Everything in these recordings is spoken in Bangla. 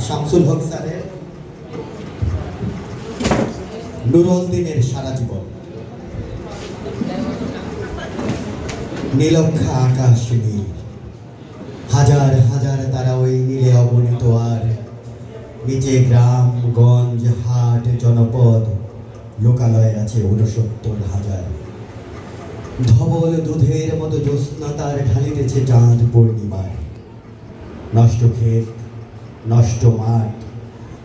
শামসুল হক স্যারের নুরুল দিনের সারা জীবন। নীলক্ষা আকাশ নীল, হাজার হাজার তারা ওই নীলে অগণিত, আর নিচে গ্রাম গঞ্জ হাট জনপদ লোকালয় আছে ৬৯,০০০। ধবল দুধের মতো জ্যোৎস্না তার ঢালিতেছে চাঁদ পূর্ণিমার। নষ্ট ক্ষেত, নষ্ট মাঠ,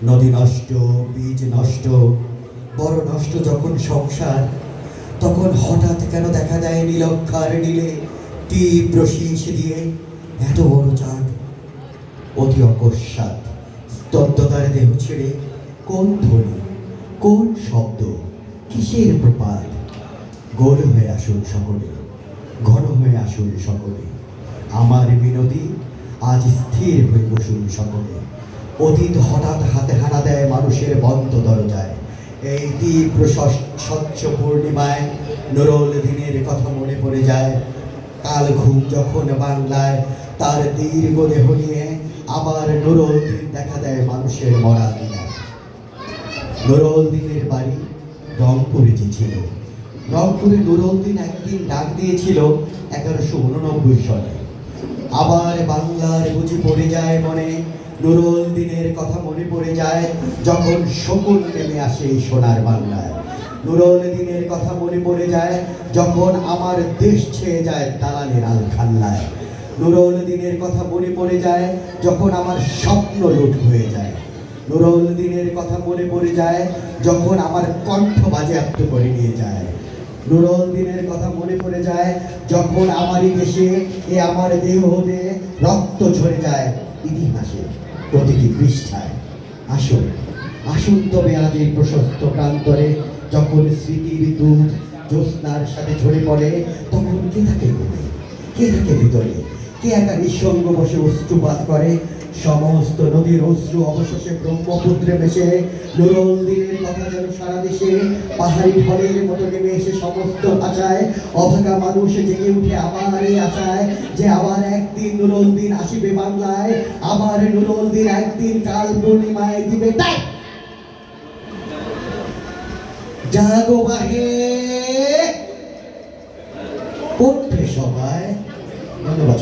নদী নষ্ট, বীজ নষ্ট, বড় নষ্ট যখন সংসার, তখন হঠাৎ কেন দেখা দেয় নীলক্ষার নীলে তীব্র শীষ দিয়ে এত বড় চাঁদ। অতি অকস্মাৎ স্তব্ধতার দেহ ছেড়ে কোন ধ্বনি, কোন শব্দ, কিসের প্রপাত? গোল হয়ে আসুন সকলে, ঘন হয়ে আসুন সকলে, আমার মিনতি আজ স্থির হয়ে বসুন সকলে। অতীত হঠাৎ হাতে হানা দেয় মানুষের বন্ধ দরজায়। এই তীব্র স্বচ্ছ পূর্ণিমায় নুরুল দিনের কথা মনে পড়ে যায়। কাল ঘুম যখন বাংলায় তার দীর্ঘ দেহ নিয়ে আবার নুরুল দিন দেখা দেয় মানুষের মরা দিনে। নুরুল দিনের বাড়ি রংপুরে যে ছিল, রংপুরে নুরুল দিন একদিন ডাক দিয়েছিল ১১৮৯ সালে। আবার বাংলার বুঝি পড়ে যায় মনে, নুরুল দিনের কথা মনে পড়ে যায় যখন শকুন নেমে আসে সোনার বাংলায়। নুরুল দিনের কথা মনে পড়ে যায় যখন আমার দেশ ছেয়ে যায় দালালের আলখাল্লায়। নুরুল দিনের কথা মনে পড়ে যায় যখন আমার স্বপ্ন লুট হয়ে যায়। নুরুল দিনের কথা মনে পড়ে যায় যখন আমার কণ্ঠ বাজেয়াপ্ত করে নিয়ে যায়। নুরুল দিনের কথা মনে পড়ে যায় যখন আমারই দেশে এ আমার দেহ হতে রক্ত ঝরে যায় ইতিহাসে প্রতিটি পৃষ্ঠায়। আসুন আসুন তবে আজ এই প্রশস্ত প্রান্তরে, যখন স্মৃতির দুধ জ্যোৎস্নার সাথে ঝরে পড়ে, তখন কে থাকে ঘুমে, কে থাকে ভিতরে, কে একা নিঃসঙ্গ বসে অশ্রুপাত করে? সমস্ত নদীর অশ্রু অবশেষে ব্রহ্মপুত্রে মেশে নুরুল দিনের কথা যেন সারা দেশে পাহাড়ি ঢলের মতো নেমে এসে সমস্ত ভাষায় অভাগা মানুষ জেগে উঠে আবার এই আশায় যে আবার একদিন নুরুল দিন আসিবে বাংলায়, আবার নুরুল দিন একদিন কাল পূর্ণিমায় দিবে তাই। জাগো বাহে উঠে সবাই। ধন্যবাদ।